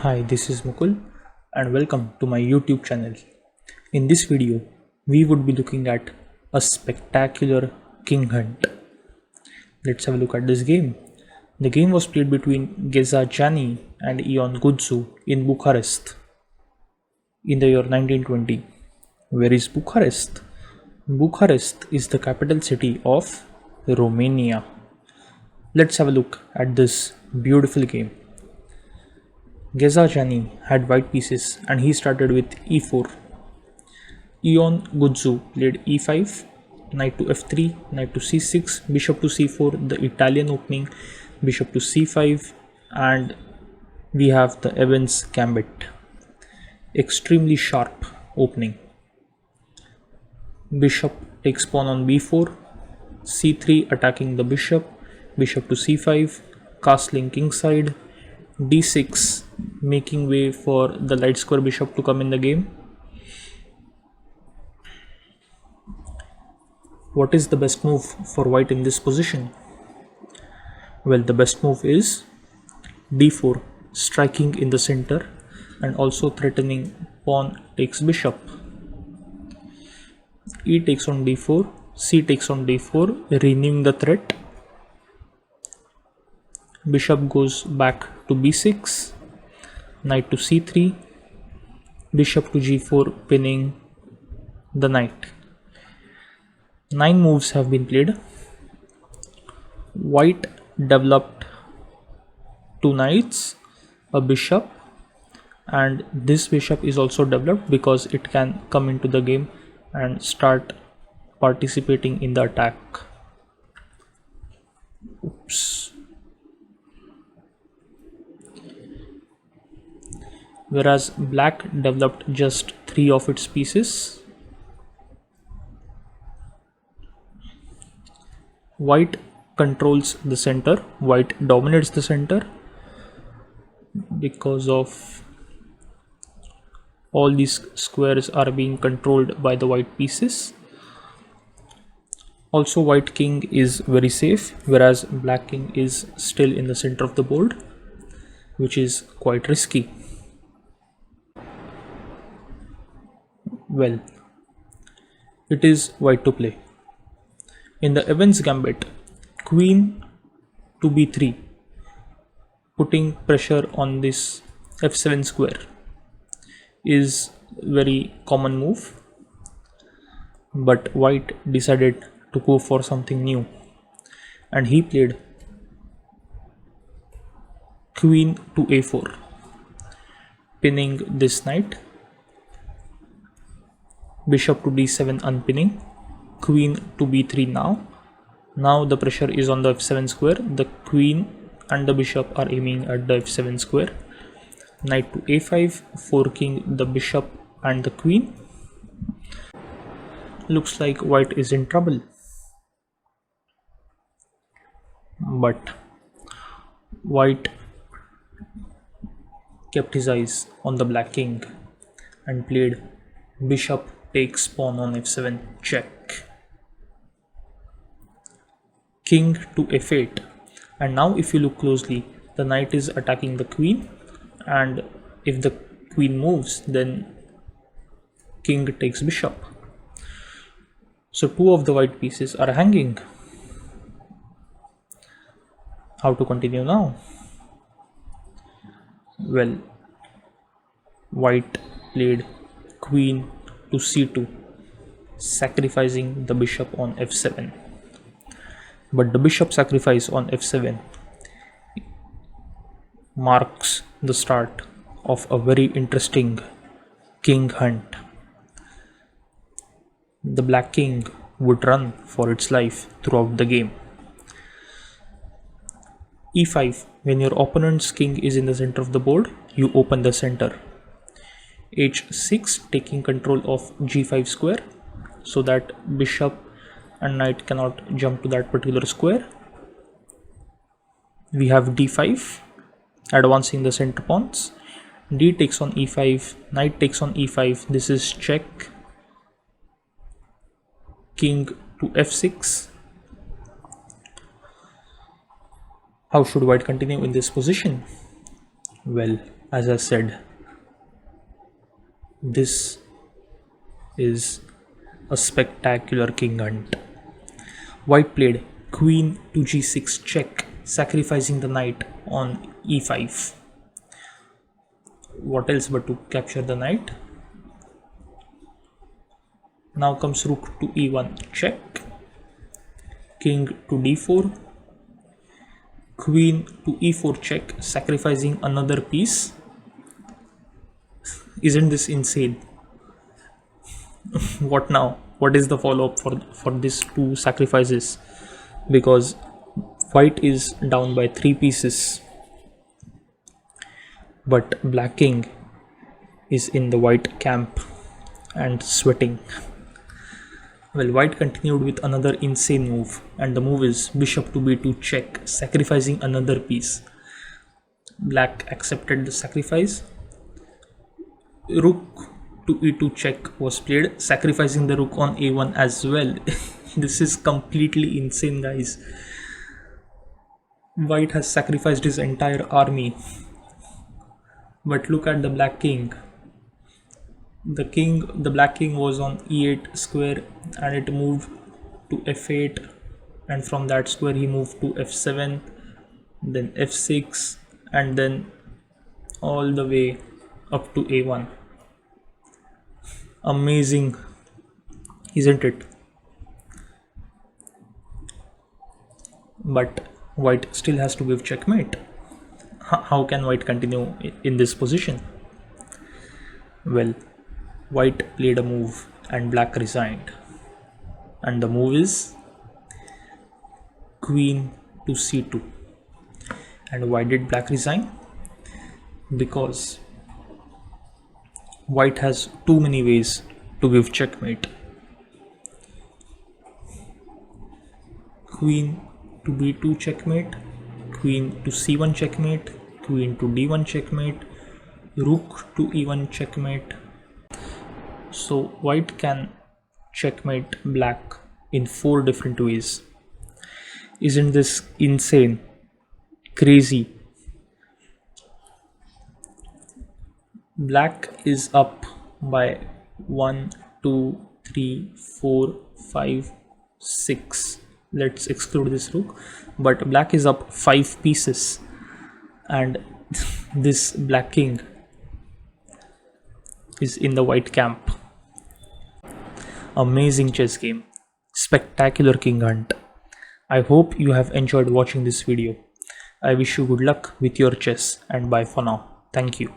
Hi, this is Mukul and welcome to my YouTube channel. In this video, we would be looking at a spectacular king hunt. Let's have a look at this game. The game was played between Geza Jani and Ion Gudzu in Bucharest in the year 1920. Where is Bucharest? Bucharest is the capital city of Romania. Let's have a look at this beautiful game. Geza Jani had white pieces and he started with e4. Ion Gudzu played e5, knight to f3, knight to c6, bishop to c4, the Italian opening, bishop to c5, and we have the Evans Gambit. Extremely sharp opening. Bishop takes pawn on b4, c3 attacking the bishop, bishop to c5, castling kingside, d6 making way for the light square bishop to come in the game. What is the best move for white in this position? Well, the best move is d4, striking in the center and also threatening pawn takes bishop. E takes on d4, c takes on d4, renewing the threat. Bishop goes back to b6, knight to c3, bishop to g4, pinning the knight. 9 moves have been played. White developed 2 knights, a bishop, and this bishop is also developed because it can come into the game and start participating in the attack. Oops. Whereas black developed just 3 of its pieces. White controls the center, white dominates the center because of all these squares are being controlled by the white pieces. Also, white king is very safe, whereas black king is still in the center of the board, which is quite risky. Well, it is white to play. In the Evans Gambit, queen to b3, putting pressure on this f7 square is very common move, but white decided to go for something new and he played queen to a4, pinning this knight, bishop to d7 unpinning, queen to b3 now the pressure is on the f7 square. The queen and the bishop are aiming at the f7 square. Knight to a5, forking the bishop and the queen. Looks like white is in trouble, but white kept his eyes on the black king and played bishop takes pawn on f7 check, king to f8, and now if you look closely, the knight is attacking the queen, and if the queen moves, then king takes bishop. So 2 of the white pieces are hanging. How to continue now? Well, white played queen to c2, sacrificing the bishop on f7. But the bishop sacrifice on f7 marks the start of a very interesting king hunt. The black king would run for its life throughout the game. e5, when your opponent's king is in the center of the board, you open the center. h6, taking control of g5 square so that bishop and knight cannot jump to that particular square. We have d5, advancing the center pawns. D takes on e5, knight takes on e5, this is check. King to f6. How should white continue in this position? Well, As I said, this is a spectacular king hunt. White played queen to g6 check, sacrificing the knight on e5. What else but to capture the knight? Now comes rook to e1 check, king to d4, queen to e4 check, sacrificing another piece. Isn't this insane? What now? What is the follow-up for these two sacrifices? Because white is down by 3 pieces, but black king is in the white camp and sweating. Well, white continued with another insane move, and the move is bishop to b2 check, sacrificing another piece. Black accepted the sacrifice. Rook to e2 check was played, sacrificing the rook on a1 as well. This is completely insane, guys. White has sacrificed his entire army. But look at the black king. The black king was on e8 square, and it moved to f8, and from that square he moved to f7, then f6, and then all the way up to a1. Amazing, isn't it? But white still has to give checkmate. How can white continue in this position? Well, white played a move and black resigned, and the move is queen to c2. And why did black resign? Because white has too many ways to give checkmate. Queen to b2 checkmate, queen to c1 checkmate, queen to d1 checkmate, rook to e1 checkmate. So white can checkmate black in 4 different ways. Isn't this insane? Crazy. Black is up by 1, 2, 3, 4, 5, 6. Let's exclude this rook. But black is up 5 pieces, and this black king is in the white camp. Amazing chess game. Spectacular king hunt. I hope you have enjoyed watching this video. I wish you good luck with your chess, and bye for now. Thank you.